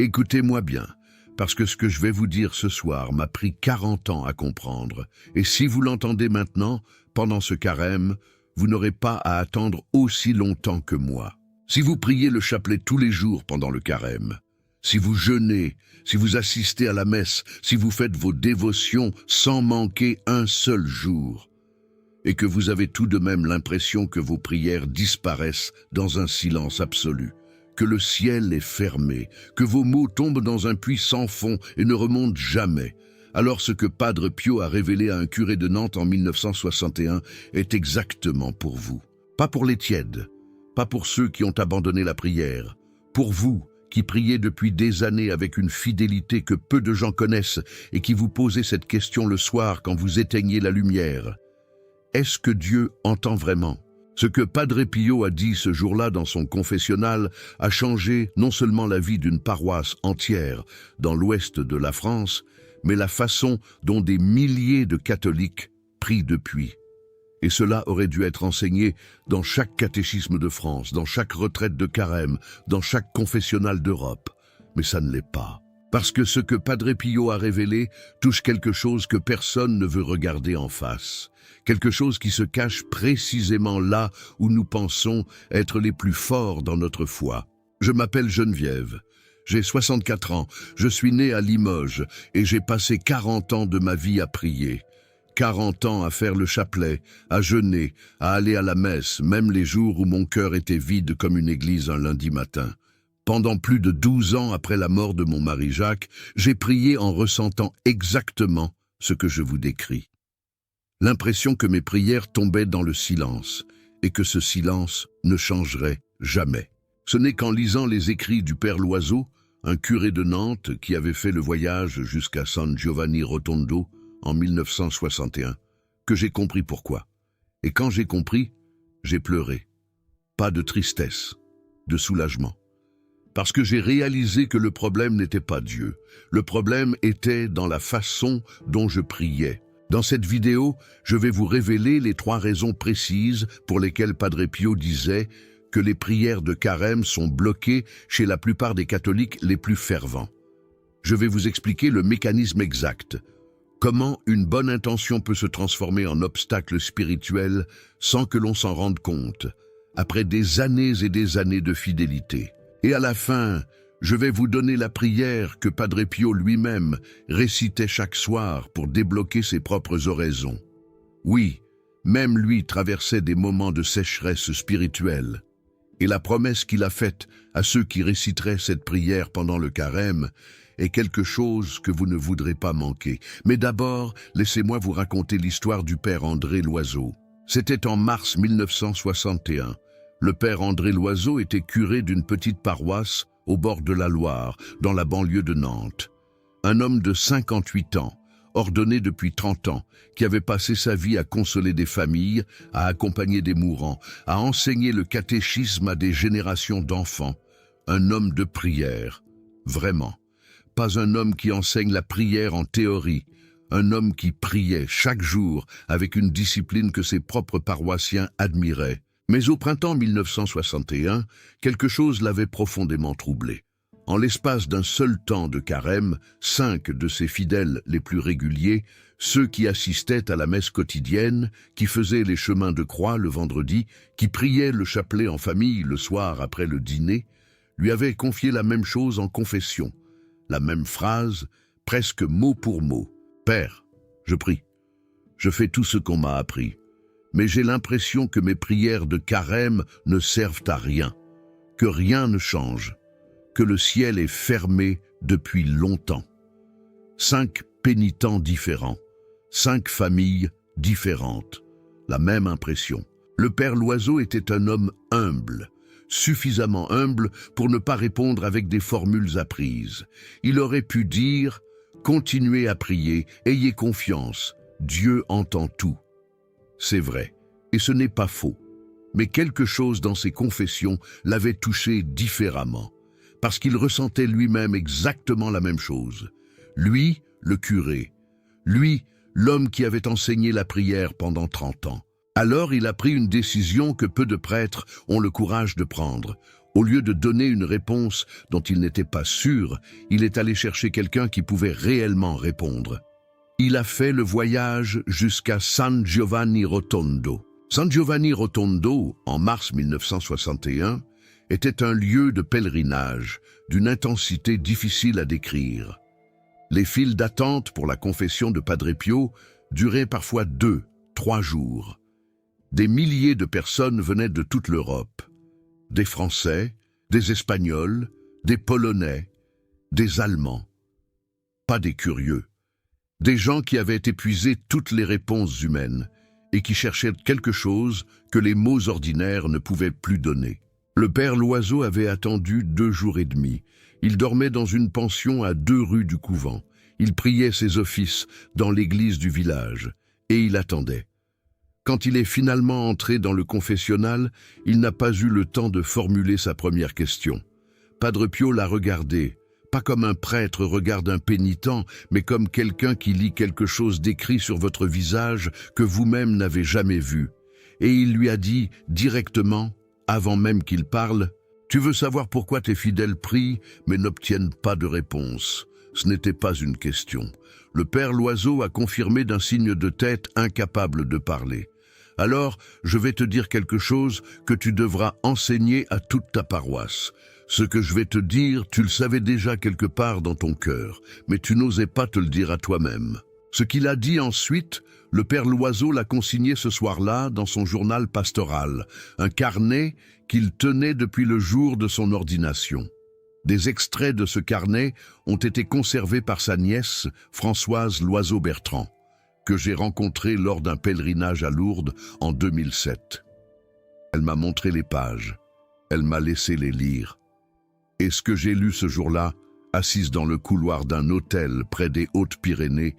Écoutez-moi bien, parce que ce que je vais vous dire ce soir m'a pris 40 ans à comprendre. Et si vous l'entendez maintenant, pendant ce carême, vous n'aurez pas à attendre aussi longtemps que moi. Si vous priez le chapelet tous les jours pendant le carême, si vous jeûnez, si vous assistez à la messe, si vous faites vos dévotions sans manquer un seul jour, et que vous avez tout de même l'impression que vos prières disparaissent dans un silence absolu, que le ciel est fermé, que vos mots tombent dans un puits sans fond et ne remontent jamais, alors ce que Padre Pio a révélé à un curé de Nantes en 1961 est exactement pour vous. Pas pour les tièdes, pas pour ceux qui ont abandonné la prière, pour vous qui priez depuis des années avec une fidélité que peu de gens connaissent et qui vous posez cette question le soir quand vous éteignez la lumière. Est-ce que Dieu entend vraiment? Ce que Padre Pio a dit ce jour-là dans son confessionnal a changé non seulement la vie d'une paroisse entière dans l'ouest de la France, mais la façon dont des milliers de catholiques prient depuis. Et cela aurait dû être enseigné dans chaque catéchisme de France, dans chaque retraite de carême, dans chaque confessionnal d'Europe. Mais ça ne l'est pas. Parce que ce que Padre Pio a révélé touche quelque chose que personne ne veut regarder en face. Quelque chose qui se cache précisément là où nous pensons être les plus forts dans notre foi. Je m'appelle Geneviève. J'ai 64 ans. Je suis né à Limoges et j'ai passé 40 ans de ma vie à prier. 40 ans à faire le chapelet, à jeûner, à aller à la messe, même les jours où mon cœur était vide comme une église un lundi matin. Pendant plus de 12 ans après la mort de mon mari Jacques, j'ai prié en ressentant exactement ce que je vous décris. L'impression que mes prières tombaient dans le silence, et que ce silence ne changerait jamais. Ce n'est qu'en lisant les écrits du Père Loiseau, un curé de Nantes qui avait fait le voyage jusqu'à San Giovanni Rotondo en 1961, que j'ai compris pourquoi. Et quand j'ai compris, j'ai pleuré. Pas de tristesse, de soulagement. Parce que j'ai réalisé que le problème n'était pas Dieu. Le problème était dans la façon dont je priais. Dans cette vidéo, je vais vous révéler les 3 raisons précises pour lesquelles Padre Pio disait que les prières de carême sont bloquées chez la plupart des catholiques les plus fervents. Je vais vous expliquer le mécanisme exact. Comment une bonne intention peut se transformer en obstacle spirituel sans que l'on s'en rende compte, après des années et des années de fidélité. Et à la fin, je vais vous donner la prière que Padre Pio lui-même récitait chaque soir pour débloquer ses propres oraisons. Oui, même lui traversait des moments de sécheresse spirituelle. Et la promesse qu'il a faite à ceux qui réciteraient cette prière pendant le carême est quelque chose que vous ne voudrez pas manquer. Mais d'abord, laissez-moi vous raconter l'histoire du Père André Loiseau. C'était en mars 1961. Le Père André Loiseau était curé d'une petite paroisse au bord de la Loire, dans la banlieue de Nantes. Un homme de 58 ans, ordonné depuis 30 ans, qui avait passé sa vie à consoler des familles, à accompagner des mourants, à enseigner le catéchisme à des générations d'enfants. Un homme de prière, vraiment. Pas un homme qui enseigne la prière en théorie, un homme qui priait chaque jour avec une discipline que ses propres paroissiens admiraient. Mais au printemps 1961, quelque chose l'avait profondément troublé. En l'espace d'un seul temps de carême, 5 de ses fidèles les plus réguliers, ceux qui assistaient à la messe quotidienne, qui faisaient les chemins de croix le vendredi, qui priaient le chapelet en famille le soir après le dîner, lui avaient confié la même chose en confession. La même phrase, presque mot pour mot. « Père, je prie. Je fais tout ce qu'on m'a appris. Mais j'ai l'impression que mes prières de carême ne servent à rien, que rien ne change, que le ciel est fermé depuis longtemps. » 5 pénitents différents, 5 familles différentes. La même impression. Le Père Loiseau était un homme humble. Suffisamment humble pour ne pas répondre avec des formules apprises. Il aurait pu dire « Continuez à prier, ayez confiance, Dieu entend tout ». C'est vrai, et ce n'est pas faux. Mais quelque chose dans ses confessions l'avait touché différemment, parce qu'il ressentait lui-même exactement la même chose. Lui, le curé. Lui, l'homme qui avait enseigné la prière pendant 30 ans. Alors il a pris une décision que peu de prêtres ont le courage de prendre. Au lieu de donner une réponse dont il n'était pas sûr, il est allé chercher quelqu'un qui pouvait réellement répondre. Il a fait le voyage jusqu'à San Giovanni Rotondo. San Giovanni Rotondo, en mars 1961, était un lieu de pèlerinage d'une intensité difficile à décrire. Les files d'attente pour la confession de Padre Pio duraient parfois 2-3 jours. Des milliers de personnes venaient de toute l'Europe. Des Français, des Espagnols, des Polonais, des Allemands. Pas des curieux. Des gens qui avaient épuisé toutes les réponses humaines et qui cherchaient quelque chose que les mots ordinaires ne pouvaient plus donner. Le père Loiseau avait attendu 2 jours et demi. Il dormait dans une pension à 2 rues du couvent. Il priait ses offices dans l'église du village et il attendait. Quand il est finalement entré dans le confessionnal, il n'a pas eu le temps de formuler sa première question. Padre Pio l'a regardé, pas comme un prêtre regarde un pénitent, mais comme quelqu'un qui lit quelque chose d'écrit sur votre visage que vous-même n'avez jamais vu. Et il lui a dit directement, avant même qu'il parle, « Tu veux savoir pourquoi tes fidèles prient, mais n'obtiennent pas de réponse ?» Ce n'était pas une question. Le père Loiseau a confirmé d'un signe de tête incapable de parler. « Alors, je vais te dire quelque chose que tu devras enseigner à toute ta paroisse. Ce que je vais te dire, tu le savais déjà quelque part dans ton cœur, mais tu n'osais pas te le dire à toi-même. » Ce qu'il a dit ensuite, le père Loiseau l'a consigné ce soir-là dans son journal pastoral, un carnet qu'il tenait depuis le jour de son ordination. Des extraits de ce carnet ont été conservés par sa nièce, Françoise Loiseau-Bertrand, que j'ai rencontrée lors d'un pèlerinage à Lourdes en 2007. Elle m'a montré les pages, elle m'a laissé les lire. Et ce que j'ai lu ce jour-là, assise dans le couloir d'un hôtel près des Hautes-Pyrénées,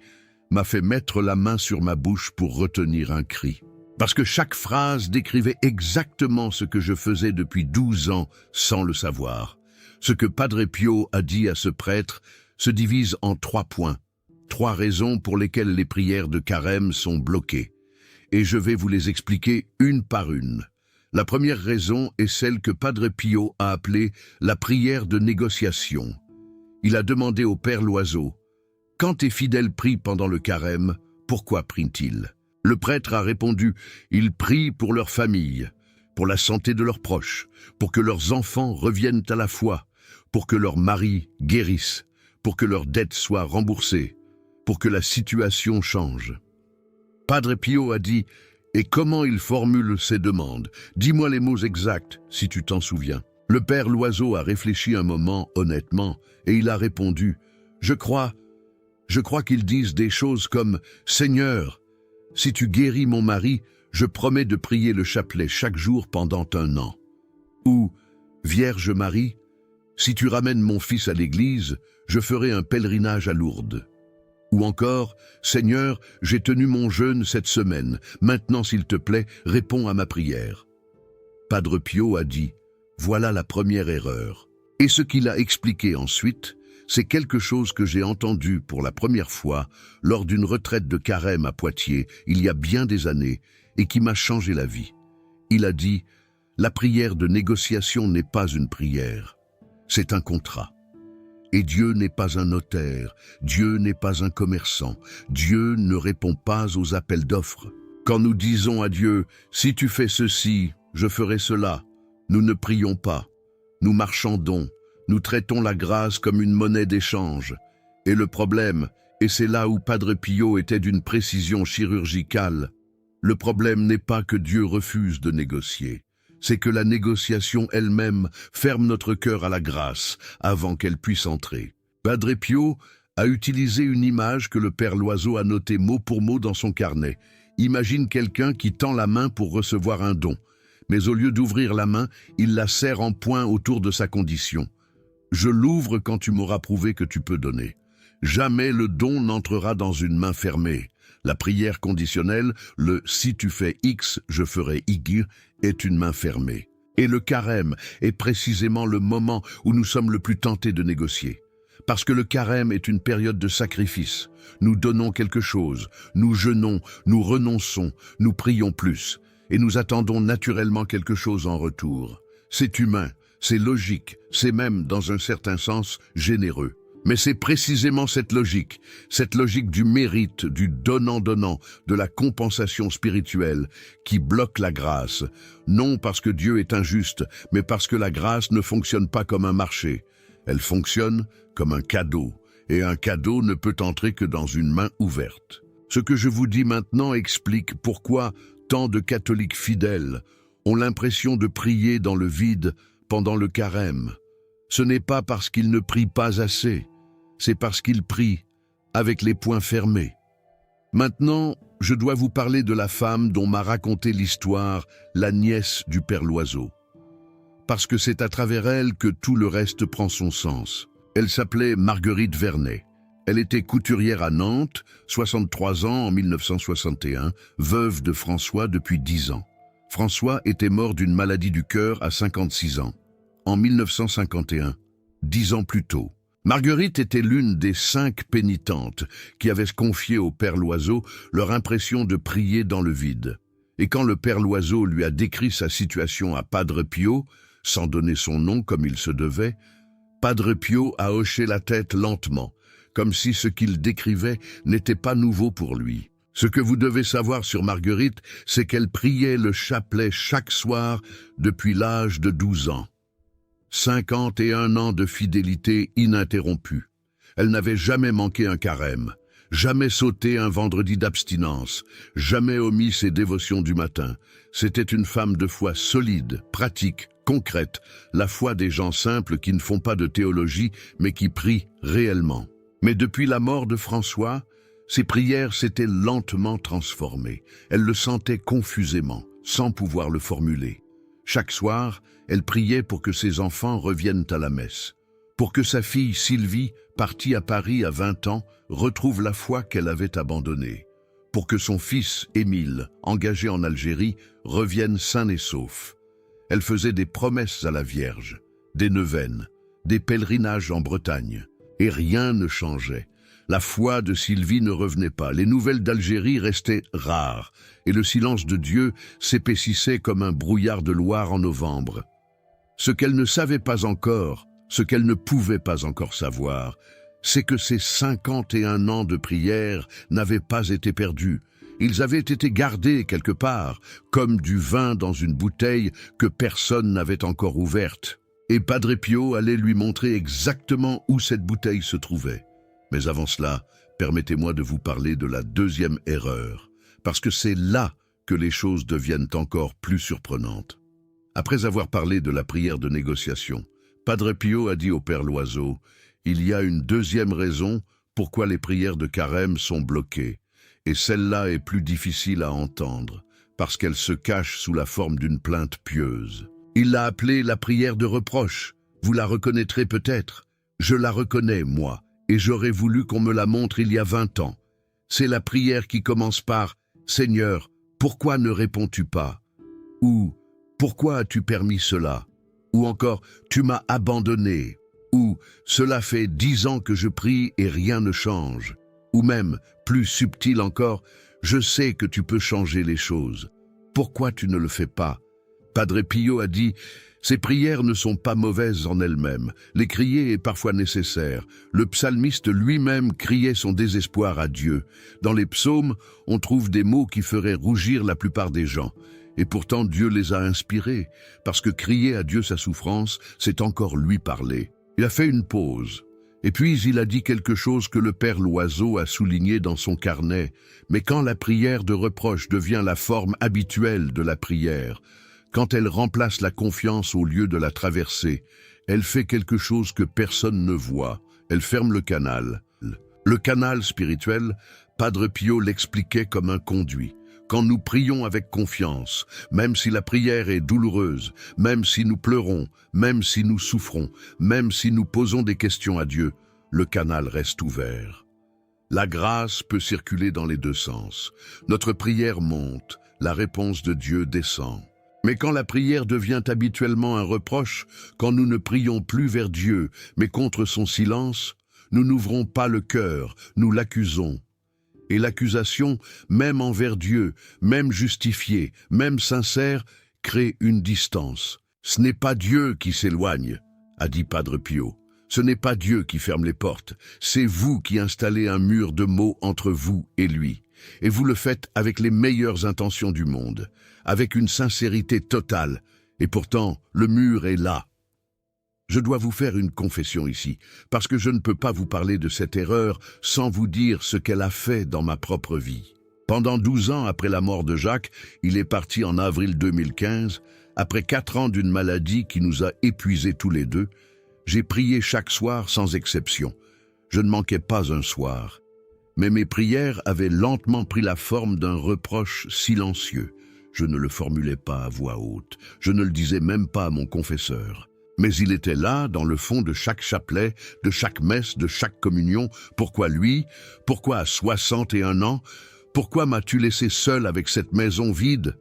m'a fait mettre la main sur ma bouche pour retenir un cri. Parce que chaque phrase décrivait exactement ce que je faisais depuis 12 ans sans le savoir. Ce que Padre Pio a dit à ce prêtre se divise en 3 points, 3 raisons pour lesquelles les prières de carême sont bloquées. Et je vais vous les expliquer une par une. La première raison est celle que Padre Pio a appelée la prière de négociation. Il a demandé au père Loiseau, « Quand tes fidèles prient pendant le carême, pourquoi prient-ils » Le prêtre a répondu, « Ils prient pour leur famille, pour la santé de leurs proches, pour que leurs enfants reviennent à la foi, pour que leurs maris guérissent, pour que leurs dettes soient remboursées, pour que la situation change. » Padre Pio a dit, « Et comment il formule ces demandes? Dis-moi les mots exacts, si tu t'en souviens. » Le père Loiseau a réfléchi un moment honnêtement, et il a répondu, « Je crois qu'ils disent des choses comme « Seigneur, si tu guéris mon mari, je promets de prier le chapelet chaque jour pendant 1 an. » Ou « Vierge Marie, si tu ramènes mon fils à l'église, je ferai un pèlerinage à Lourdes. » Ou encore « Seigneur, j'ai tenu mon jeûne cette semaine, maintenant s'il te plaît, réponds à ma prière. » Padre Pio a dit « Voilà la première erreur. » Et ce qu'il a expliqué ensuite, c'est quelque chose que j'ai entendu pour la première fois lors d'une retraite de carême à Poitiers, il y a bien des années, et qui m'a changé la vie. Il a dit « La prière de négociation n'est pas une prière, c'est un contrat. Et Dieu n'est pas un notaire, Dieu n'est pas un commerçant, Dieu ne répond pas aux appels d'offres. Quand nous disons à Dieu « Si tu fais ceci, je ferai cela », nous ne prions pas, nous marchandons, nous traitons la grâce comme une monnaie d'échange. Et le problème, et c'est là où Padre Pio était d'une précision chirurgicale, le problème n'est pas que Dieu refuse de négocier, c'est que la négociation elle-même ferme notre cœur à la grâce avant qu'elle puisse entrer. Padre Pio a utilisé une image que le père Loiseau a notée mot pour mot dans son carnet. Imagine quelqu'un qui tend la main pour recevoir un don, mais au lieu d'ouvrir la main, il la serre en poing autour de sa condition. Je l'ouvre quand tu m'auras prouvé que tu peux donner. Jamais le don n'entrera dans une main fermée. La prière conditionnelle, le « si tu fais X, je ferai Y » est une main fermée. Et le carême est précisément le moment où nous sommes le plus tentés de négocier. Parce que le carême est une période de sacrifice. Nous donnons quelque chose, nous jeûnons, nous renonçons, nous prions plus, et nous attendons naturellement quelque chose en retour. C'est humain. c'est logique, c'est même, dans un certain sens, généreux. Mais c'est précisément cette logique du mérite, du donnant-donnant, de la compensation spirituelle, qui bloque la grâce, non parce que Dieu est injuste, mais parce que la grâce ne fonctionne pas comme un marché. Elle fonctionne comme un cadeau, et un cadeau ne peut entrer que dans une main ouverte. Ce que je vous dis maintenant explique pourquoi tant de catholiques fidèles ont l'impression de prier dans le vide pendant le carême. Ce n'est pas parce qu'ils ne prient pas assez, c'est parce qu'ils prient avec les poings fermés. Maintenant, je dois vous parler de la femme dont m'a raconté l'histoire la nièce du Père Loiseau. Parce que c'est à travers elle que tout le reste prend son sens. Elle s'appelait Marguerite Vernet. Elle était couturière à Nantes, 63 ans en 1961, veuve de François depuis 10 ans. François était mort d'une maladie du cœur à 56 ans, en 1951, 10 ans plus tôt. Marguerite était l'une des 5 pénitentes qui avaient confié au Père Loiseau leur impression de prier dans le vide. Et quand le Père Loiseau lui a décrit sa situation à Padre Pio, sans donner son nom comme il se devait, Padre Pio a hoché la tête lentement, comme si ce qu'il décrivait n'était pas nouveau pour lui. Ce que vous devez savoir sur Marguerite, c'est qu'elle priait le chapelet chaque soir depuis l'âge de 12 ans. 51 ans de fidélité ininterrompue. Elle n'avait jamais manqué un carême, jamais sauté un vendredi d'abstinence, jamais omis ses dévotions du matin. C'était une femme de foi solide, pratique, concrète, la foi des gens simples qui ne font pas de théologie, mais qui prient réellement. Mais depuis la mort de François, ses prières s'étaient lentement transformées. Elle le sentait confusément, sans pouvoir le formuler. Chaque soir, elle priait pour que ses enfants reviennent à la messe, pour que sa fille Sylvie, partie à Paris à 20 ans, retrouve la foi qu'elle avait abandonnée, pour que son fils Émile, engagé en Algérie, revienne sain et sauf. Elle faisait des promesses à la Vierge, des neuvaines, des pèlerinages en Bretagne, et rien ne changeait. La foi de Sylvie ne revenait pas, les nouvelles d'Algérie restaient rares, et le silence de Dieu s'épaississait comme un brouillard de Loire en novembre. Ce qu'elle ne savait pas encore, ce qu'elle ne pouvait pas encore savoir, c'est que ces 51 ans de prière n'avaient pas été perdus. Ils avaient été gardés quelque part, comme du vin dans une bouteille que personne n'avait encore ouverte. Et Padre Pio allait lui montrer exactement où cette bouteille se trouvait. Mais avant cela, permettez-moi de vous parler de la deuxième erreur, parce que c'est là que les choses deviennent encore plus surprenantes. Après avoir parlé de la prière de négociation, Padre Pio a dit au Père Loiseau, « Il y a une deuxième raison pourquoi les prières de carême sont bloquées, et celle-là est plus difficile à entendre, parce qu'elle se cache sous la forme d'une plainte pieuse. » Il l'a appelée la prière de reproche. Vous la reconnaîtrez peut-être. Je la reconnais, moi, et j'aurais voulu qu'on me la montre il y a 20 ans. C'est la prière qui commence par « Seigneur, pourquoi ne réponds-tu pas ?» ou « Pourquoi as-tu permis cela ?» ou encore « Tu m'as abandonné » ou « Cela fait 10 ans que je prie et rien ne change » ou même, plus subtil encore, « Je sais que tu peux changer les choses. Pourquoi tu ne le fais pas ?» Padre Pio a dit « Ces prières ne sont pas mauvaises en elles-mêmes. Les crier est parfois nécessaire. Le psalmiste lui-même criait son désespoir à Dieu. Dans les psaumes, on trouve des mots qui feraient rougir la plupart des gens. Et pourtant Dieu les a inspirés, parce que crier à Dieu sa souffrance, c'est encore lui parler. » Il a fait une pause. Et puis il a dit quelque chose que le Père Loiseau a souligné dans son carnet. Mais quand la prière de reproche devient la forme habituelle de la prière, quand elle remplace la confiance au lieu de la traverser, elle fait quelque chose que personne ne voit. Elle ferme le canal. Le canal spirituel, Padre Pio l'expliquait comme un conduit. Quand nous prions avec confiance, même si la prière est douloureuse, même si nous pleurons, même si nous souffrons, même si nous posons des questions à Dieu, le canal reste ouvert. La grâce peut circuler dans les deux sens. Notre prière monte, la réponse de Dieu descend. Mais quand la prière devient habituellement un reproche, quand nous ne prions plus vers Dieu, mais contre son silence, nous n'ouvrons pas le cœur, nous l'accusons. Et l'accusation, même envers Dieu, même justifiée, même sincère, crée une distance. Ce n'est pas Dieu qui s'éloigne, a dit Padre Pio. Ce n'est pas Dieu qui ferme les portes, c'est vous qui installez un mur de mots entre vous et lui. Et vous le faites avec les meilleures intentions du monde, avec une sincérité totale. Et pourtant, le mur est là. Je dois vous faire une confession ici, parce que je ne peux pas vous parler de cette erreur sans vous dire ce qu'elle a fait dans ma propre vie. Pendant 12 ans après la mort de Jacques, il est parti en avril 2015, après 4 ans d'une maladie qui nous a épuisés tous les deux. J'ai prié chaque soir sans exception. Je ne manquais pas un soir. Mais mes prières avaient lentement pris la forme d'un reproche silencieux. Je ne le formulais pas à voix haute. Je ne le disais même pas à mon confesseur. Mais il était là, dans le fond de chaque chapelet, de chaque messe, de chaque communion. Pourquoi lui? Pourquoi à 61 ans? Pourquoi m'as-tu laissé seul avec cette maison vide?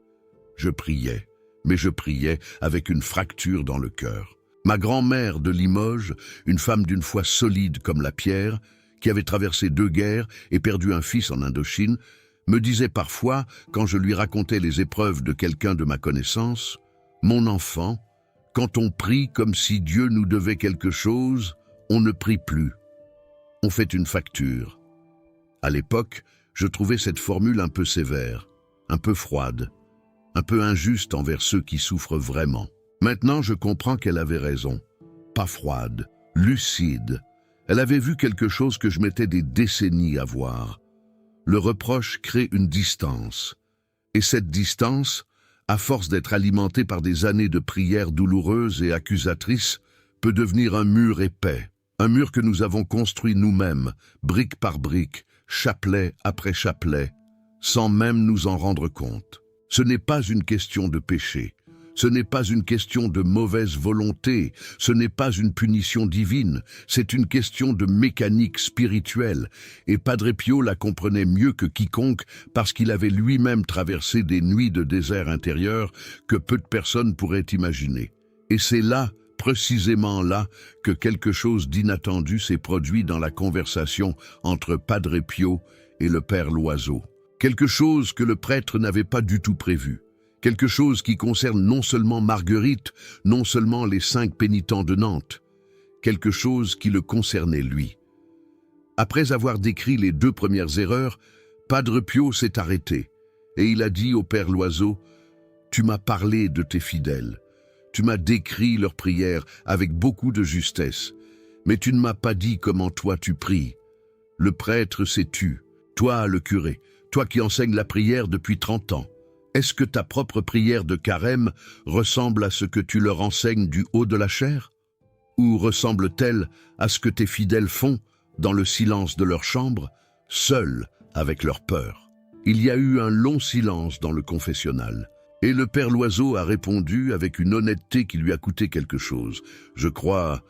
Je priais, mais je priais avec une fracture dans le cœur. Ma grand-mère de Limoges, une femme d'une foi solide comme la pierre, qui avait traversé 2 guerres et perdu un fils en Indochine, me disait parfois, quand je lui racontais les épreuves de quelqu'un de ma connaissance, « Mon enfant, quand on prie comme si Dieu nous devait quelque chose, on ne prie plus. On fait une facture. » À l'époque, je trouvais cette formule un peu sévère, un peu froide, un peu injuste envers ceux qui souffrent vraiment. Maintenant, je comprends qu'elle avait raison. Pas froide, lucide. Elle avait vu quelque chose que je mettais des décennies à voir. Le reproche crée une distance. Et cette distance, à force d'être alimentée par des années de prières douloureuses et accusatrices, peut devenir un mur épais. Un mur que nous avons construit nous-mêmes, brique par brique, chapelet après chapelet, sans même nous en rendre compte. Ce n'est pas une question de péché. Ce n'est pas une question de mauvaise volonté, ce n'est pas une punition divine, c'est une question de mécanique spirituelle, et Padre Pio la comprenait mieux que quiconque parce qu'il avait lui-même traversé des nuits de désert intérieur que peu de personnes pourraient imaginer. Et c'est là, précisément là, que quelque chose d'inattendu s'est produit dans la conversation entre Padre Pio et le Père Loiseau. Quelque chose que le prêtre n'avait pas du tout prévu. Quelque chose qui concerne non seulement Marguerite, non seulement les 5 pénitents de Nantes, quelque chose qui le concernait lui. Après avoir décrit les 2 premières erreurs, Padre Pio s'est arrêté et il a dit au Père Loiseau « Tu m'as parlé de tes fidèles, tu m'as décrit leurs prières avec beaucoup de justesse, mais tu ne m'as pas dit comment toi tu pries. Le prêtre s'est tu, toi le curé, toi qui enseignes la prière depuis 30 ans. Est-ce que ta propre prière de carême ressemble à ce que tu leur enseignes du haut de la chaire? Ou ressemble-t-elle à ce que tes fidèles font dans le silence de leur chambre, seuls avec leur peur? Il y a eu un long silence dans le confessionnal, et le Père Loiseau a répondu avec une honnêteté qui lui a coûté quelque chose. Je crois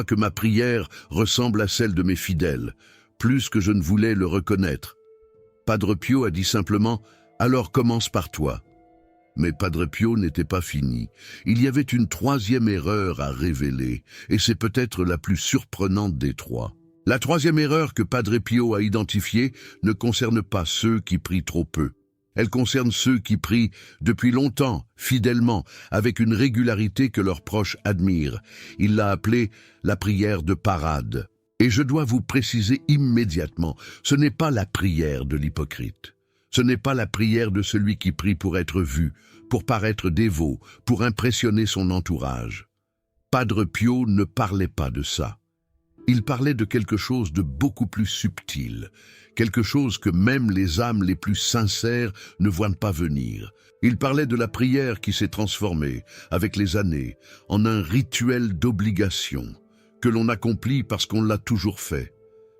que ma prière ressemble à celle de mes fidèles, plus que je ne voulais le reconnaître. Padre Pio a dit simplement « Alors commence par toi ». Mais Padre Pio n'était pas fini. Il y avait une 3e erreur à révéler, et c'est peut-être la plus surprenante des 3. La 3e erreur que Padre Pio a identifiée ne concerne pas ceux qui prient trop peu. Elle concerne ceux qui prient depuis longtemps, fidèlement, avec une régularité que leurs proches admirent. Il l'a appelée la prière de parade. Et je dois vous préciser immédiatement, ce n'est pas la prière de l'hypocrite. Ce n'est pas la prière de celui qui prie pour être vu, pour paraître dévot, pour impressionner son entourage. Padre Pio ne parlait pas de ça. Il parlait de quelque chose de beaucoup plus subtil, quelque chose que même les âmes les plus sincères ne voient pas venir. Il parlait de la prière qui s'est transformée, avec les années, en un rituel d'obligation, que l'on accomplit parce qu'on l'a toujours fait,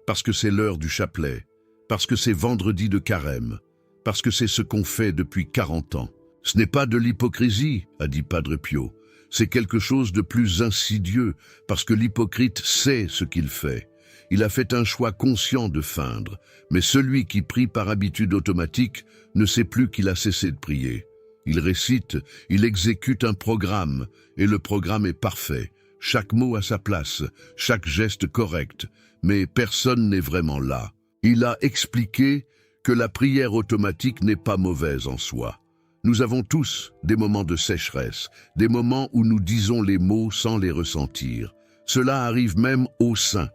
parce que c'est l'heure du chapelet, parce que c'est vendredi de carême, parce que c'est ce qu'on fait depuis 40 ans. Ce n'est pas de l'hypocrisie, a dit Padre Pio. C'est quelque chose de plus insidieux, parce que l'hypocrite sait ce qu'il fait. Il a fait un choix conscient de feindre, mais celui qui prie par habitude automatique ne sait plus qu'il a cessé de prier. Il récite, il exécute un programme, et le programme est parfait. Chaque mot à sa place, chaque geste correct, mais personne n'est vraiment là. Il a expliqué que la prière automatique n'est pas mauvaise en soi. Nous avons tous des moments de sécheresse, des moments où nous disons les mots sans les ressentir. Cela arrive même aux saints.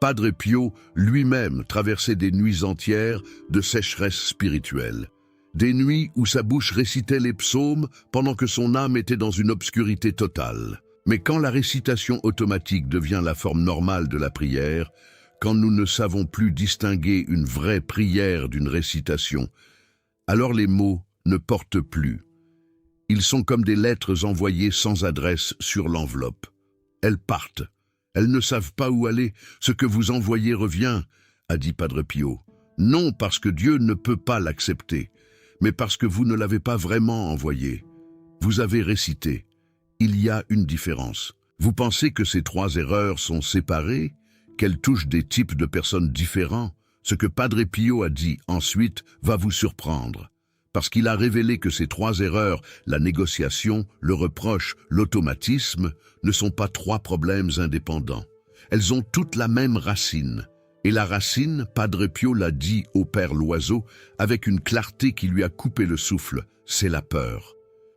Padre Pio lui-même traversait des nuits entières de sécheresse spirituelle. Des nuits où sa bouche récitait les psaumes pendant que son âme était dans une obscurité totale. Mais quand la récitation automatique devient la forme normale de la prière, quand nous ne savons plus distinguer une vraie prière d'une récitation, alors les mots ne portent plus. Ils sont comme des lettres envoyées sans adresse sur l'enveloppe. Elles partent. Elles ne savent pas où aller. Ce que vous envoyez revient, a dit Padre Pio. Non parce que Dieu ne peut pas l'accepter, mais parce que vous ne l'avez pas vraiment envoyé. Vous avez récité. Il y a une différence. Vous pensez que ces trois erreurs sont séparées, qu'elles touchent des types de personnes différents? Ce que Padre Pio a dit ensuite va vous surprendre. Parce qu'il a révélé que ces trois erreurs, la négociation, le reproche, l'automatisme, ne sont pas trois problèmes indépendants. Elles ont toutes la même racine. Et la racine, Padre Pio l'a dit au Père Loiseau, avec une clarté qui lui a coupé le souffle, c'est la peur.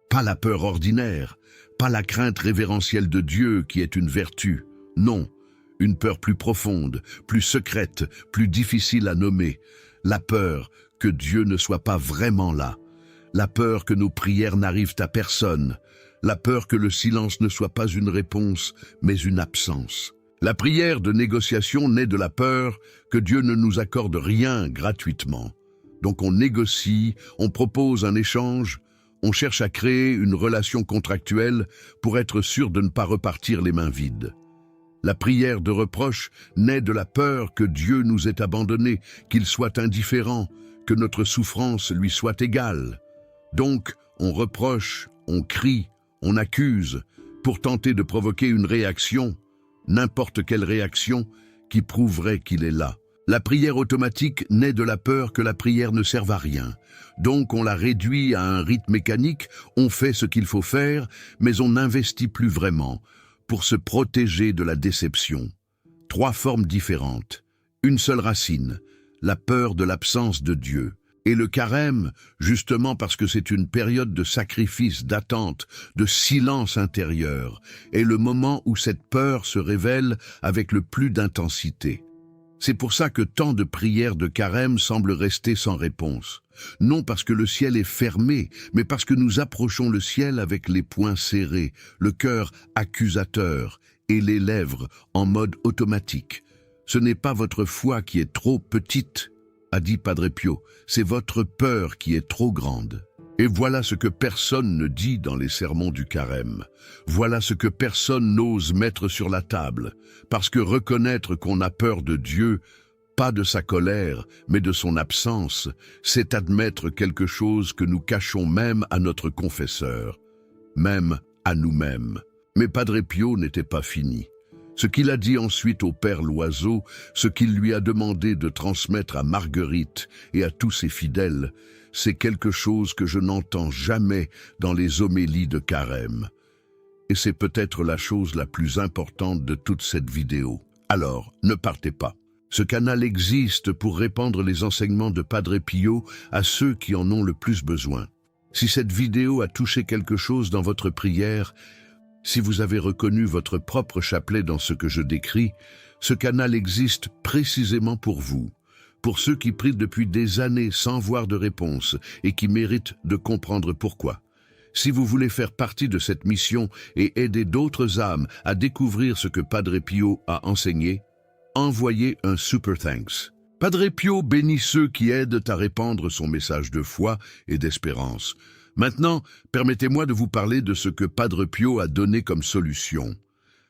Pas la peur ordinaire, pas la crainte révérentielle de Dieu qui est une vertu. Non, une peur plus profonde, plus secrète, plus difficile à nommer. La peur que Dieu ne soit pas vraiment là. La peur que nos prières n'arrivent à personne. La peur que le silence ne soit pas une réponse, mais une absence. La prière de négociation naît de la peur que Dieu ne nous accorde rien gratuitement. Donc on négocie, on propose un échange, on cherche à créer une relation contractuelle pour être sûr de ne pas repartir les mains vides. La prière de reproche naît de la peur que Dieu nous ait abandonnés, qu'il soit indifférent, que notre souffrance lui soit égale. Donc, on reproche, on crie, on accuse, pour tenter de provoquer une réaction, n'importe quelle réaction, qui prouverait qu'il est là. La prière automatique naît de la peur que la prière ne serve à rien. Donc on la réduit à un rite mécanique, on fait ce qu'il faut faire, mais on n'investit plus vraiment, pour se protéger de la déception. Trois formes différentes, une seule racine, la peur de l'absence de Dieu. Et le carême, justement parce que c'est une période de sacrifice, d'attente, de silence intérieur, est le moment où cette peur se révèle avec le plus d'intensité. C'est pour ça que tant de prières de carême semblent rester sans réponse. Non parce que le ciel est fermé, mais parce que nous approchons le ciel avec les poings serrés, le cœur accusateur et les lèvres en mode automatique. Ce n'est pas votre foi qui est trop petite, a dit Padre Pio, c'est votre peur qui est trop grande. Et voilà ce que personne ne dit dans les sermons du carême. Voilà ce que personne n'ose mettre sur la table, parce que reconnaître qu'on a peur de Dieu, pas de sa colère, mais de son absence, c'est admettre quelque chose que nous cachons même à notre confesseur, même à nous-mêmes. Mais Padre Pio n'était pas fini. Ce qu'il a dit ensuite au Père Loiseau, ce qu'il lui a demandé de transmettre à Marguerite et à tous ses fidèles, c'est quelque chose que je n'entends jamais dans les homélies de carême. Et c'est peut-être la chose la plus importante de toute cette vidéo. Alors, ne partez pas. Ce canal existe pour répandre les enseignements de Padre Pio à ceux qui en ont le plus besoin. Si cette vidéo a touché quelque chose dans votre prière, si vous avez reconnu votre propre chapelet dans ce que je décris, ce canal existe précisément pour vous. Pour ceux qui prient depuis des années sans voir de réponse et qui méritent de comprendre pourquoi. Si vous voulez faire partie de cette mission et aider d'autres âmes à découvrir ce que Padre Pio a enseigné, envoyez un super thanks. Padre Pio bénit ceux qui aident à répandre son message de foi et d'espérance. Maintenant, permettez-moi de vous parler de ce que Padre Pio a donné comme solution.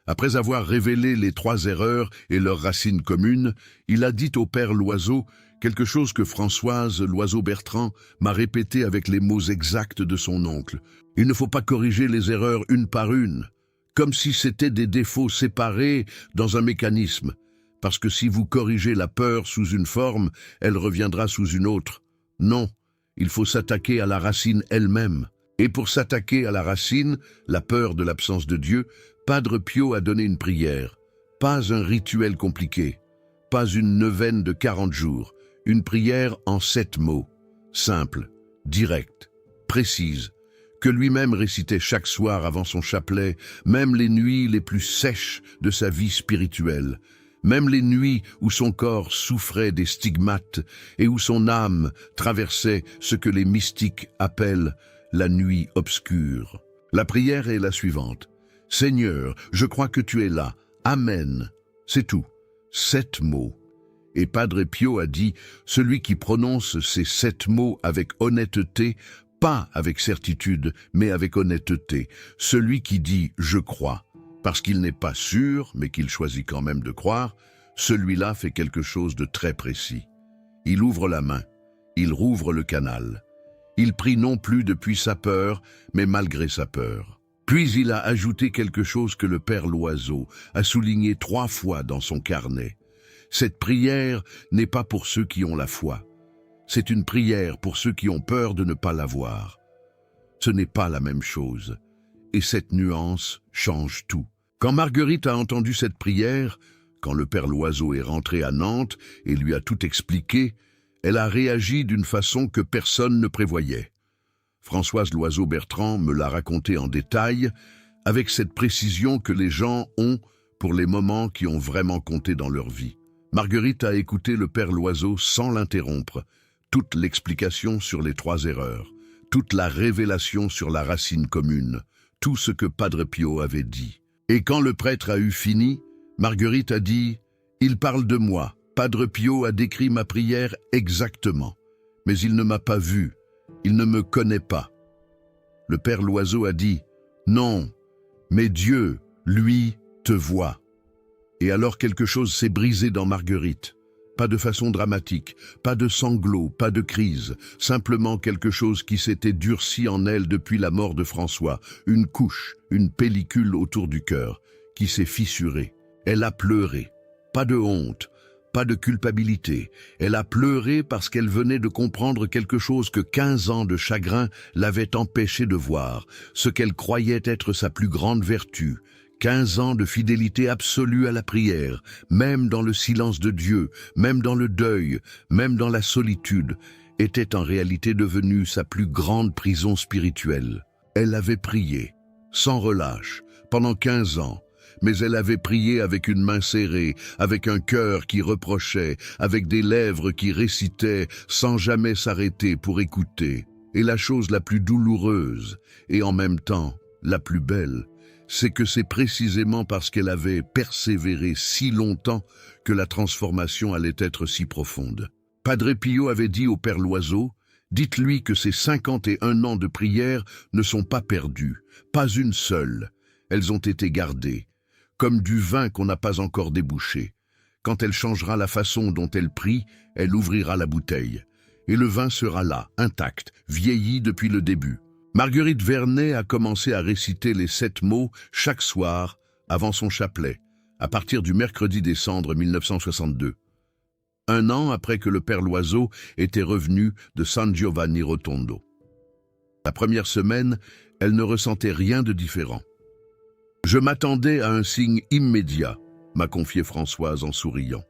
Après avoir révélé les trois erreurs et leurs racines communes, il a dit au Père Loiseau quelque chose que Françoise Loiseau-Bertrand m'a répété avec les mots exacts de son oncle. Il ne faut pas corriger les erreurs une par une, comme si c'était des défauts séparés dans un mécanisme, parce que si vous corrigez la peur sous une forme, elle reviendra sous une autre. Non, il faut s'attaquer à la racine elle-même. Et pour s'attaquer à la racine, la peur de l'absence de Dieu, Padre Pio a donné une prière. Pas un rituel compliqué, pas une neuvaine de 40 jours, une prière en 7 mots, simple, directe, précise, que lui-même récitait chaque soir avant son chapelet, même les nuits les plus sèches de sa vie spirituelle, même les nuits où son corps souffrait des stigmates et où son âme traversait ce que les mystiques appellent la nuit obscure. La prière est la suivante. « Seigneur, je crois que tu es là. Amen. » C'est tout. 7 mots. Et Padre Pio a dit « Celui qui prononce ces 7 mots avec honnêteté, pas avec certitude, mais avec honnêteté. Celui qui dit « Je crois », parce qu'il n'est pas sûr, mais qu'il choisit quand même de croire, celui-là fait quelque chose de très précis. Il ouvre la main, il rouvre le canal. Il prie non plus depuis sa peur, mais malgré sa peur. Puis il a ajouté quelque chose que le Père Loiseau a souligné 3 fois dans son carnet. Cette prière n'est pas pour ceux qui ont la foi. C'est une prière pour ceux qui ont peur de ne pas l'avoir. Ce n'est pas la même chose. Et cette nuance change tout. Quand Marguerite a entendu cette prière, quand le Père Loiseau est rentré à Nantes et lui a tout expliqué, elle a réagi d'une façon que personne ne prévoyait. Françoise Loiseau-Bertrand me l'a raconté en détail, avec cette précision que les gens ont pour les moments qui ont vraiment compté dans leur vie. Marguerite a écouté le Père Loiseau sans l'interrompre, toute l'explication sur les 3 erreurs, toute la révélation sur la racine commune, tout ce que Padre Pio avait dit. Et quand le prêtre a eu fini, Marguerite a dit « Il parle de moi. Padre Pio a décrit ma prière exactement. Mais il ne m'a pas vu. Il ne me connaît pas. » Le Père Loiseau a dit « Non, mais Dieu, lui, te voit. » Et alors quelque chose s'est brisé dans Marguerite. Pas de façon dramatique, pas de sanglots, pas de crise, simplement quelque chose qui s'était durci en elle depuis la mort de François, une couche, une pellicule autour du cœur, qui s'est fissurée. Elle a pleuré, pas de honte, pas de culpabilité. Elle a pleuré parce qu'elle venait de comprendre quelque chose que 15 ans de chagrin l'avaient empêchée de voir, ce qu'elle croyait être sa plus grande vertu. 15 ans de fidélité absolue à la prière, même dans le silence de Dieu, même dans le deuil, même dans la solitude, était en réalité devenue sa plus grande prison spirituelle. Elle avait prié, sans relâche, pendant 15 ans, mais elle avait prié avec une main serrée, avec un cœur qui reprochait, avec des lèvres qui récitaient sans jamais s'arrêter pour écouter. Et la chose la plus douloureuse, et en même temps la plus belle, c'est que c'est précisément parce qu'elle avait persévéré si longtemps que la transformation allait être si profonde. Padre Pio avait dit au Père Loiseau, « Dites-lui que ces 51 ans de prière ne sont pas perdus, pas une seule. Elles ont été gardées, comme du vin qu'on n'a pas encore débouché. Quand elle changera la façon dont elle prie, elle ouvrira la bouteille. Et le vin sera là, intact, vieilli depuis le début. » Marguerite Vernet a commencé à réciter les 7 mots chaque soir avant son chapelet, à partir du mercredi décembre 1962. 1 an après que le Père Loiseau était revenu de San Giovanni Rotondo. La première semaine, elle ne ressentait rien de différent. « Je m'attendais à un signe immédiat », m'a confié Françoise en souriant.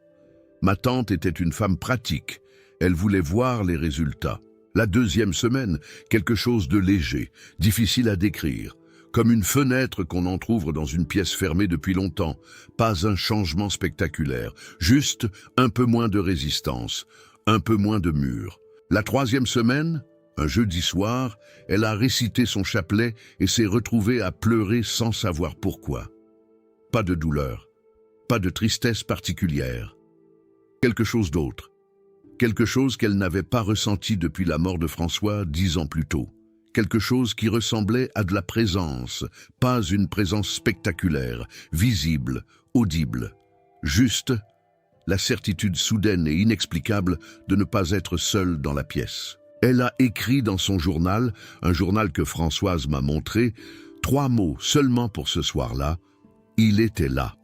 Ma tante était une femme pratique, elle voulait voir les résultats. La deuxième semaine, quelque chose de léger, difficile à décrire, comme une fenêtre qu'on entrouvre dans une pièce fermée depuis longtemps, pas un changement spectaculaire, juste un peu moins de résistance, un peu moins de mur. La troisième semaine, un jeudi soir, elle a récité son chapelet et s'est retrouvée à pleurer sans savoir pourquoi. Pas de douleur, pas de tristesse particulière, quelque chose d'autre. Quelque chose qu'elle n'avait pas ressenti depuis la mort de François 10 ans plus tôt. Quelque chose qui ressemblait à de la présence, pas une présence spectaculaire, visible, audible. Juste la certitude soudaine et inexplicable de ne pas être seule dans la pièce. Elle a écrit dans son journal, un journal que Françoise m'a montré, 3 mots seulement pour ce soir-là. Il était là.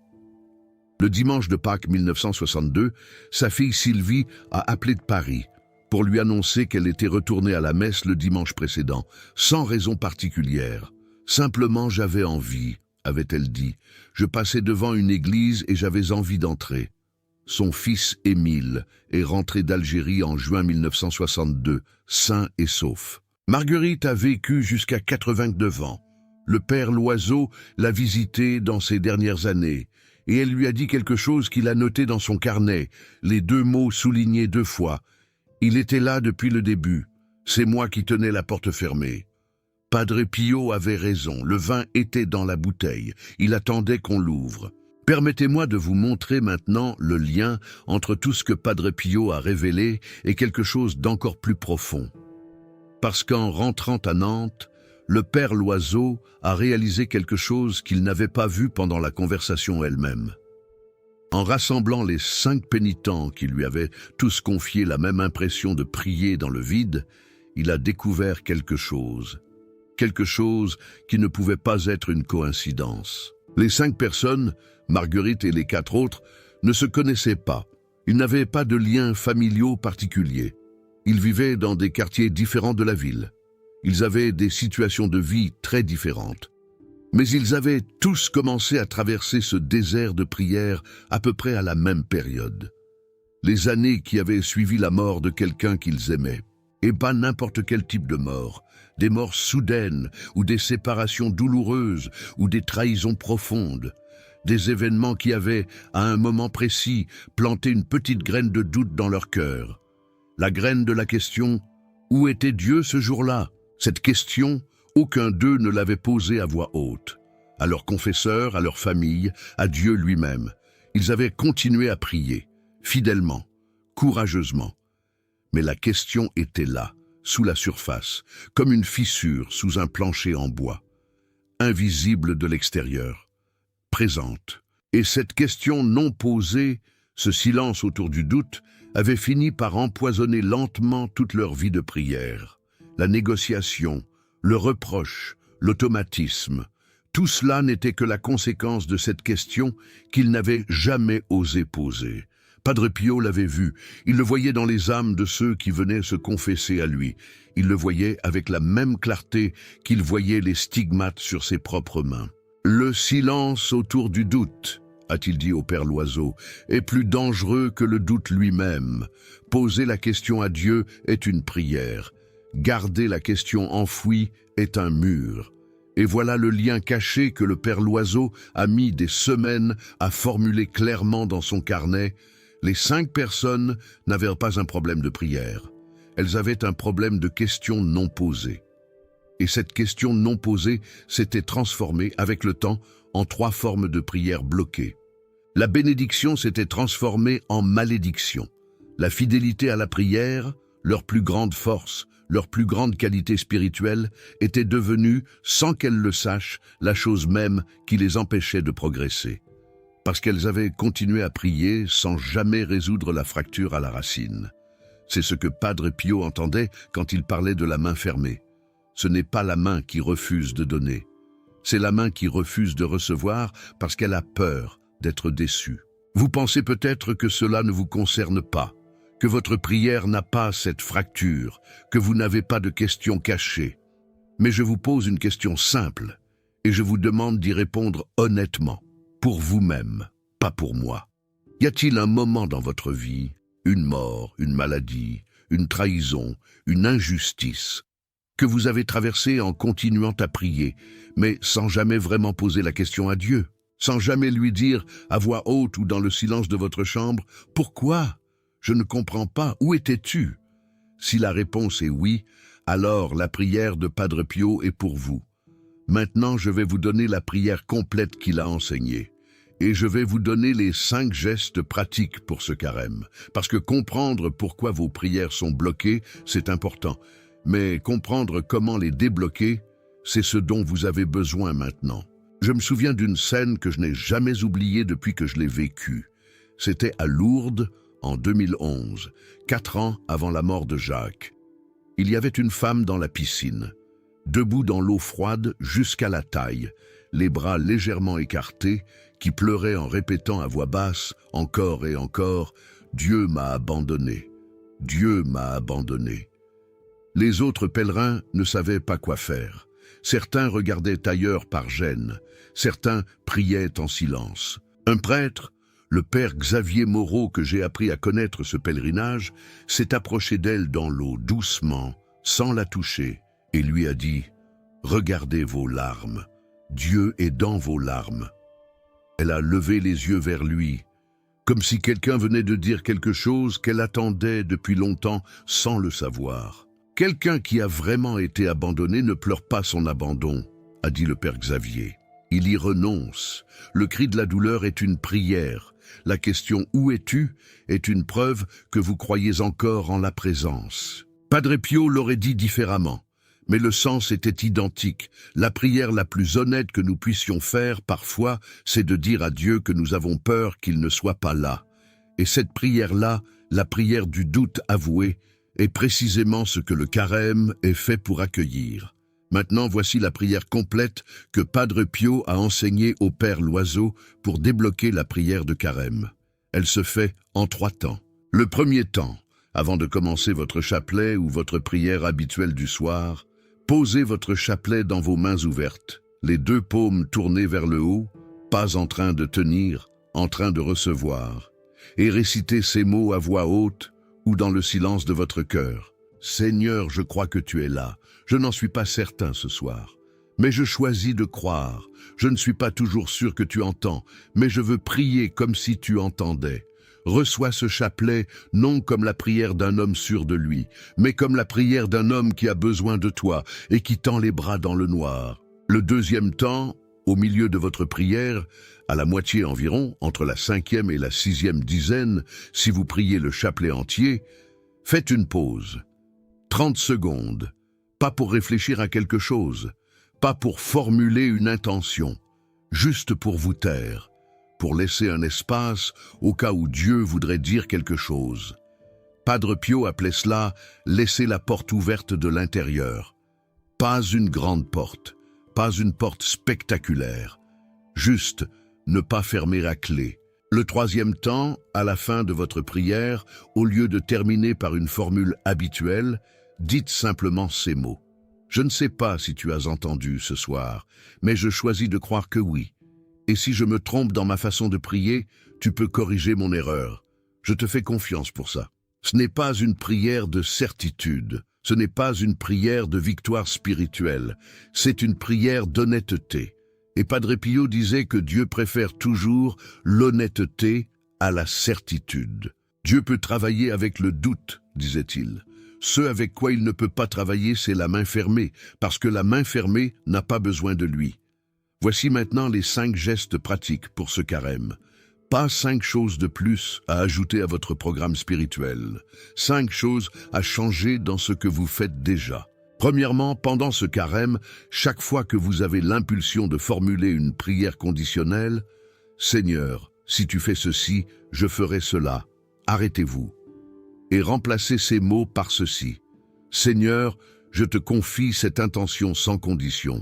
Le dimanche de Pâques 1962, sa fille Sylvie a appelé de Paris pour lui annoncer qu'elle était retournée à la messe le dimanche précédent, sans raison particulière. « Simplement j'avais envie », avait-elle dit. « Je passais devant une église et j'avais envie d'entrer. » Son fils Émile est rentré d'Algérie en juin 1962, sain et sauf. Marguerite a vécu jusqu'à 89 ans. Le père Loiseau l'a visitée dans ces dernières années, et elle lui a dit quelque chose qu'il a noté dans son carnet, les 2 mots soulignés 2 fois. Il était là depuis le début. C'est moi qui tenais la porte fermée. Padre Pio avait raison, le vin était dans la bouteille. Il attendait qu'on l'ouvre. Permettez-moi de vous montrer maintenant le lien entre tout ce que Padre Pio a révélé et quelque chose d'encore plus profond. Parce qu'en rentrant à Nantes, le père Loiseau a réalisé quelque chose qu'il n'avait pas vu pendant la conversation elle-même. En rassemblant les 5 pénitents qui lui avaient tous confié la même impression de prier dans le vide, il a découvert quelque chose qui ne pouvait pas être une coïncidence. Les 5 personnes, Marguerite et les 4 autres, ne se connaissaient pas. Ils n'avaient pas de liens familiaux particuliers. Ils vivaient dans des quartiers différents de la ville. Ils avaient des situations de vie très différentes. Mais ils avaient tous commencé à traverser ce désert de prière à peu près à la même période. Les années qui avaient suivi la mort de quelqu'un qu'ils aimaient. Et pas n'importe quel type de mort. Des morts soudaines, ou des séparations douloureuses, ou des trahisons profondes. Des événements qui avaient, à un moment précis, planté une petite graine de doute dans leur cœur. La graine de la question « Où était Dieu ce jour-là » Cette question, aucun d'eux ne l'avait posée à voix haute. À leur confesseur, à leur famille, à Dieu lui-même. Ils avaient continué à prier, fidèlement, courageusement. Mais la question était là, sous la surface, comme une fissure sous un plancher en bois. Invisible de l'extérieur, présente. Et cette question non posée, ce silence autour du doute, avait fini par empoisonner lentement toute leur vie de prière. La négociation, le reproche, l'automatisme, tout cela n'était que la conséquence de cette question qu'ils n'avaient jamais osé poser. Padre Pio l'avait vu, il le voyait dans les âmes de ceux qui venaient se confesser à lui. Il le voyait avec la même clarté qu'il voyait les stigmates sur ses propres mains. Le silence autour du doute, a-t-il dit au père Loiseau, est plus dangereux que le doute lui-même. Poser la question à Dieu est une prière. Garder la question enfouie est un mur. Et voilà le lien caché que le père Loiseau a mis des semaines à formuler clairement dans son carnet. Les 5 personnes n'avaient pas un problème de prière. Elles avaient un problème de questions non posées. Et cette question non posée s'était transformée, avec le temps, en 3 formes de prière bloquées. La bénédiction s'était transformée en malédiction. La fidélité à la prière, leur plus grande force, leur plus grande qualité spirituelle, était devenue, sans qu'elles le sachent, la chose même qui les empêchait de progresser. Parce qu'elles avaient continué à prier sans jamais résoudre la fracture à la racine. C'est ce que Padre Pio entendait quand il parlait de la main fermée. Ce n'est pas la main qui refuse de donner. C'est la main qui refuse de recevoir parce qu'elle a peur d'être déçue. Vous pensez peut-être que cela ne vous concerne pas, que votre prière n'a pas cette fracture, que vous n'avez pas de questions cachées. Mais je vous pose une question simple et je vous demande d'y répondre honnêtement. Pour vous-même, pas pour moi. Y a-t-il un moment dans votre vie, une mort, une maladie, une trahison, une injustice, que vous avez traversé en continuant à prier, mais sans jamais vraiment poser la question à Dieu, sans jamais lui dire à voix haute ou dans le silence de votre chambre « Pourquoi ? Je ne comprends pas, où étais-tu » Si la réponse est oui, alors la prière de Padre Pio est pour vous. Maintenant, je vais vous donner la prière complète qu'il a enseignée. Et je vais vous donner les 5 gestes pratiques pour ce carême. Parce que comprendre pourquoi vos prières sont bloquées, c'est important. Mais comprendre comment les débloquer, c'est ce dont vous avez besoin maintenant. Je me souviens d'une scène que je n'ai jamais oubliée depuis que je l'ai vécue. C'était à Lourdes, en 2011, 4 ans avant la mort de Jacques. Il y avait une femme dans la piscine, debout dans l'eau froide jusqu'à la taille, les bras légèrement écartés, qui pleurait en répétant à voix basse, encore et encore, « Dieu m'a abandonné, Dieu m'a abandonné ». Les autres pèlerins ne savaient pas quoi faire. Certains regardaient ailleurs par gêne, certains priaient en silence. Un prêtre, le père Xavier Moreau, que j'ai appris à connaître ce pèlerinage, s'est approché d'elle dans l'eau, doucement, sans la toucher, et lui a dit « Regardez vos larmes, Dieu est dans vos larmes. » Elle a levé les yeux vers lui, comme si quelqu'un venait de dire quelque chose qu'elle attendait depuis longtemps sans le savoir. « Quelqu'un qui a vraiment été abandonné ne pleure pas son abandon, » a dit le père Xavier. Il y renonce. Le cri de la douleur est une prière. La question « Où es-tu » est une preuve que vous croyez encore en la présence. Padre Pio l'aurait dit différemment, mais le sens était identique. La prière la plus honnête que nous puissions faire parfois, c'est de dire à Dieu que nous avons peur qu'il ne soit pas là. Et cette prière-là, la prière du doute avoué, est précisément ce que le carême est fait pour accueillir. Maintenant, voici la prière complète que Padre Pio a enseignée au Père Loiseau pour débloquer la prière de carême. Elle se fait en 3 temps. Le premier temps, avant de commencer votre chapelet ou votre prière habituelle du soir, posez votre chapelet dans vos mains ouvertes, les 2 paumes tournées vers le haut, pas en train de tenir, en train de recevoir, et récitez ces mots à voix haute ou dans le silence de votre cœur. Seigneur, je crois que tu es là. Je n'en suis pas certain ce soir, mais je choisis de croire. Je ne suis pas toujours sûr que tu entends, mais je veux prier comme si tu entendais. Reçois ce chapelet non comme la prière d'un homme sûr de lui, mais comme la prière d'un homme qui a besoin de toi et qui tend les bras dans le noir. Le deuxième temps, au milieu de votre prière, à la moitié environ, entre la 5e et la 6e dizaine, si vous priez le chapelet entier, faites une pause. 30 secondes. Pas pour réfléchir à quelque chose, pas pour formuler une intention, juste pour vous taire, pour laisser un espace au cas où Dieu voudrait dire quelque chose. Padre Pio appelait cela « laisser la porte ouverte de l'intérieur ». Pas une grande porte, pas une porte spectaculaire, juste ne pas fermer à clé. Le troisième temps, à la fin de votre prière, au lieu de terminer par une formule habituelle, dites simplement ces mots. Je ne sais pas si tu as entendu ce soir, mais je choisis de croire que oui. Et si je me trompe dans ma façon de prier, tu peux corriger mon erreur. Je te fais confiance pour ça. Ce n'est pas une prière de certitude, ce n'est pas une prière de victoire spirituelle, c'est une prière d'honnêteté. Et Padre Pio disait que Dieu préfère toujours l'honnêteté à la certitude. Dieu peut travailler avec le doute, disait-il. Ce avec quoi il ne peut pas travailler, c'est la main fermée, parce que la main fermée n'a pas besoin de lui. Voici maintenant les 5 gestes pratiques pour ce carême. Pas 5 choses de plus à ajouter à votre programme spirituel. 5 choses à changer dans ce que vous faites déjà. Premièrement, pendant ce carême, chaque fois que vous avez l'impulsion de formuler une prière conditionnelle, « Seigneur, si tu fais ceci, je ferai cela. » Arrêtez-vous. Et remplacez ces mots par ceci. « Seigneur, je te confie cette intention sans condition.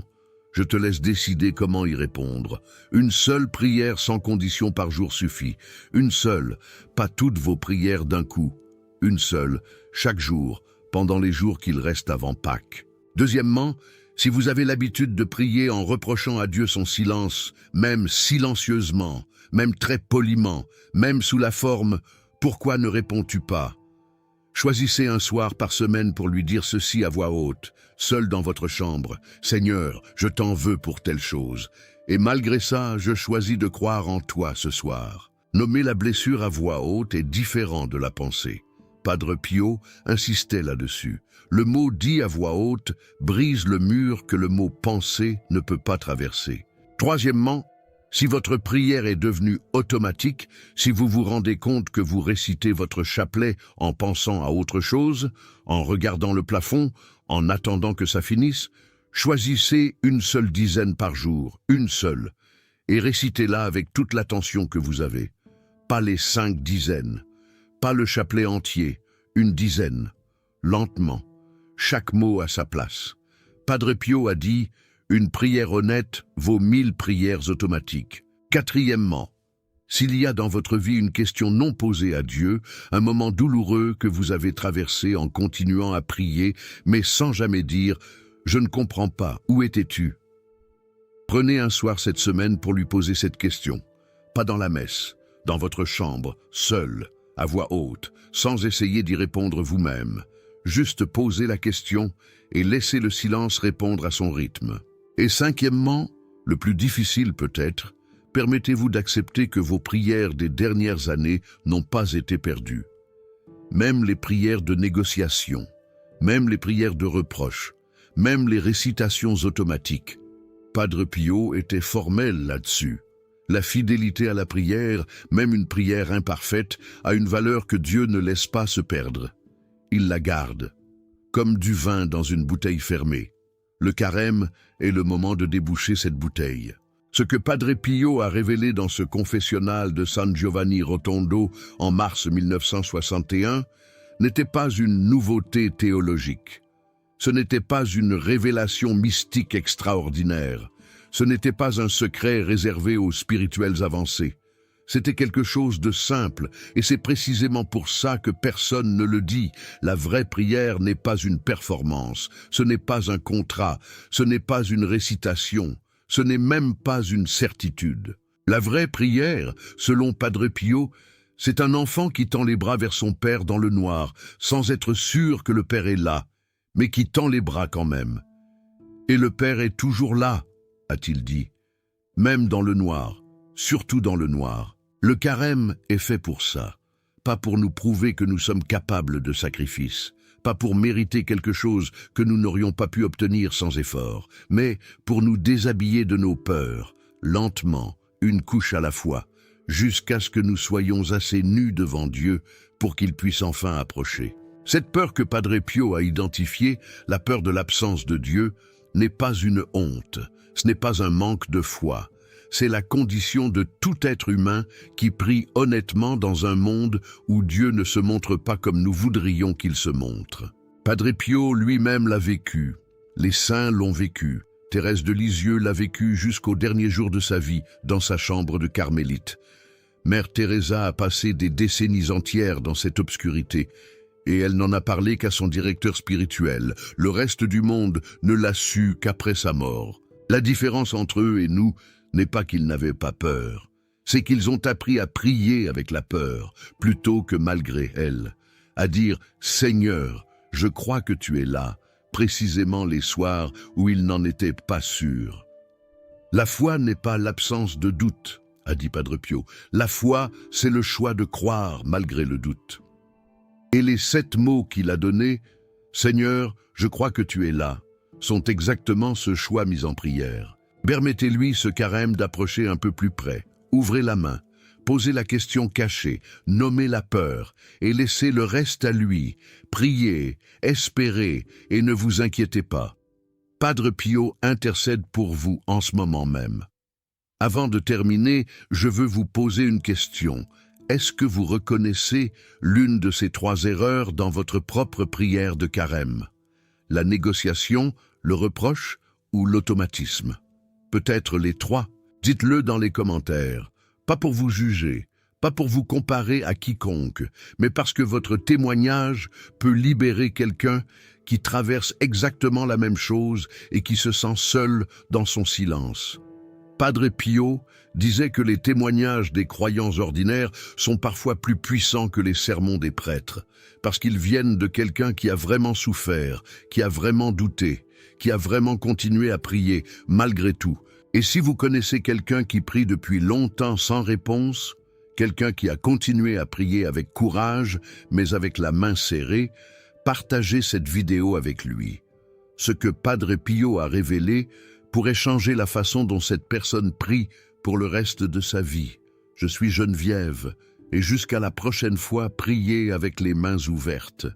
Je te laisse décider comment y répondre. Une seule prière sans condition par jour suffit. Une seule, pas toutes vos prières d'un coup. Une seule, chaque jour, pendant les jours qu'il reste avant Pâques. » Deuxièmement, si vous avez l'habitude de prier en reprochant à Dieu son silence, même silencieusement, même très poliment, même sous la forme « Pourquoi ne réponds-tu pas ?» Choisissez un soir par semaine pour lui dire ceci à voix haute, seul dans votre chambre. « Seigneur, je t'en veux pour telle chose. Et malgré ça, je choisis de croire en toi ce soir. » Nommer la blessure à voix haute est différent de la pensée. Padre Pio insistait là-dessus. Le mot dit à voix haute brise le mur que le mot penser ne peut pas traverser. Troisièmement, si votre prière est devenue automatique, si vous vous rendez compte que vous récitez votre chapelet en pensant à autre chose, en regardant le plafond, en attendant que ça finisse, choisissez une seule dizaine par jour, une seule, et récitez-la avec toute l'attention que vous avez. Pas les 5 dizaines, pas le chapelet entier, une dizaine, lentement, chaque mot à sa place. Padre Pio a dit « Une prière honnête vaut 1000 prières automatiques ». Quatrièmement, s'il y a dans votre vie une question non posée à Dieu, un moment douloureux que vous avez traversé en continuant à prier, mais sans jamais dire « Je ne comprends pas, où étais-tu » Prenez un soir cette semaine pour lui poser cette question. Pas dans la messe, dans votre chambre, seul, à voix haute, sans essayer d'y répondre vous-même. juste poser la question et laisser le silence répondre à son rythme. Et cinquièmement, le plus difficile peut-être, permettez-vous d'accepter que vos prières des dernières années n'ont pas été perdues. Même les prières de négociation, même les prières de reproche, même les récitations automatiques. Padre Pio était formel là-dessus. La fidélité à la prière, même une prière imparfaite, a une valeur que Dieu ne laisse pas se perdre. Il la garde, comme du vin dans une bouteille fermée. Le carême est le moment de déboucher cette bouteille. Ce que Padre Pio a révélé dans ce confessionnal de San Giovanni Rotondo en mars 1961 n'était pas une nouveauté théologique. Ce n'était pas une révélation mystique extraordinaire. Ce n'était pas un secret réservé aux spirituels avancés. C'était quelque chose de simple, et c'est précisément pour ça que personne ne le dit. La vraie prière n'est pas une performance, ce n'est pas un contrat, ce n'est pas une récitation, ce n'est même pas une certitude. La vraie prière, selon Padre Pio, c'est un enfant qui tend les bras vers son père dans le noir, sans être sûr que le père est là, mais qui tend les bras quand même. Et le père est toujours là, a-t-il dit, même dans le noir, surtout dans le noir. Le carême est fait pour ça, pas pour nous prouver que nous sommes capables de sacrifice, pas pour mériter quelque chose que nous n'aurions pas pu obtenir sans effort, mais pour nous déshabiller de nos peurs, lentement, une couche à la fois, jusqu'à ce que nous soyons assez nus devant Dieu pour qu'il puisse enfin approcher. Cette peur que Padre Pio a identifiée, la peur de l'absence de Dieu, n'est pas une honte, ce n'est pas un manque de foi. C'est la condition de tout être humain qui prie honnêtement dans un monde où Dieu ne se montre pas comme nous voudrions qu'il se montre. Padre Pio lui-même l'a vécu, les saints l'ont vécu, Thérèse de Lisieux l'a vécu jusqu'au dernier jour de sa vie dans sa chambre de carmélite. Mère Teresa a passé des décennies entières dans cette obscurité, et elle n'en a parlé qu'à son directeur spirituel. Le reste du monde ne l'a su qu'après sa mort. La différence entre eux et nous n'est pas qu'ils n'avaient pas peur, c'est qu'ils ont appris à prier avec la peur, plutôt que malgré elle, à dire « Seigneur, je crois que tu es là », précisément les soirs où ils n'en étaient pas sûrs. La foi n'est pas l'absence de doute, a dit Padre Pio. La foi, c'est le choix de croire malgré le doute. Et les 7 mots qu'il a donnés, « Seigneur, je crois que tu es là », sont exactement ce choix mis en prière. Permettez-lui ce carême d'approcher un peu plus près. Ouvrez la main, posez la question cachée, nommez la peur et laissez le reste à lui. Priez, espérez et ne vous inquiétez pas. Padre Pio intercède pour vous en ce moment même. Avant de terminer, je veux vous poser une question. Est-ce que vous reconnaissez l'une de ces 3 erreurs dans votre propre prière de carême? La négociation, le reproche ou l'automatisme? Peut-être les 3. Dites-le dans les commentaires. Pas pour vous juger, pas pour vous comparer à quiconque, mais parce que votre témoignage peut libérer quelqu'un qui traverse exactement la même chose et qui se sent seul dans son silence. Padre Pio disait que les témoignages des croyants ordinaires sont parfois plus puissants que les sermons des prêtres, parce qu'ils viennent de quelqu'un qui a vraiment souffert, qui a vraiment douté, qui a vraiment continué à prier malgré tout. Et si vous connaissez quelqu'un qui prie depuis longtemps sans réponse, quelqu'un qui a continué à prier avec courage, mais avec la main serrée, partagez cette vidéo avec lui. Ce que Padre Pio a révélé pourrait changer la façon dont cette personne prie pour le reste de sa vie. Je suis Geneviève, et jusqu'à la prochaine fois, priez avec les mains ouvertes.